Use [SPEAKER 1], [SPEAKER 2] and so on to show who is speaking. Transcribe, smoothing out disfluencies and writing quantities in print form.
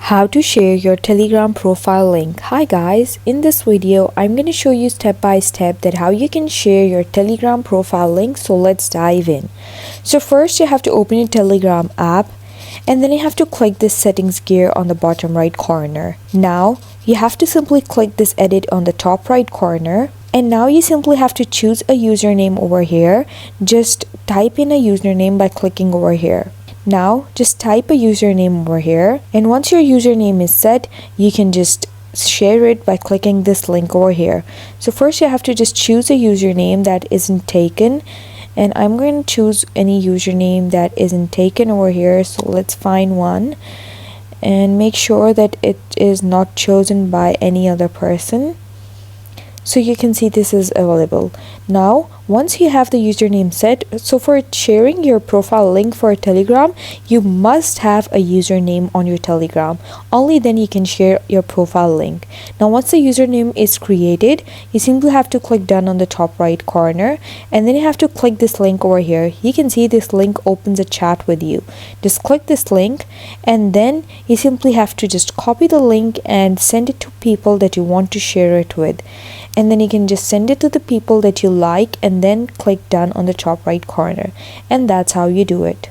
[SPEAKER 1] How to share your Telegram profile link. Hi guys, in this video I'm going to show you step by step that how you can share your Telegram profile link. So let's dive in. So first you have to open your Telegram app and then you have to click this settings gear on the bottom right corner. Now you have to simply click this edit on the top right corner. And now you simply have to choose a username over here. Just type in a username by clicking over here. Now just type a username over here, and once your username is set, you can just share it by clicking this link over here. So first you have to just choose a username that isn't taken, and I'm going to choose any username that isn't taken over here. So let's find one and make sure that it is not chosen by any other person. So you can see this is available. Now once you have the username set, so for sharing your profile link for Telegram, you must have a username on your Telegram. Only then you can share your profile link. Now once the username is created, you simply have to click done on the top right corner, and then you have to click this link over here. You can see this link opens a chat with you. Just click this link, and then you simply have to just copy the link and send it to people that you want to share it with. And then you can just send it to the people that you like, and then click done on the top right corner, and that's how you do it.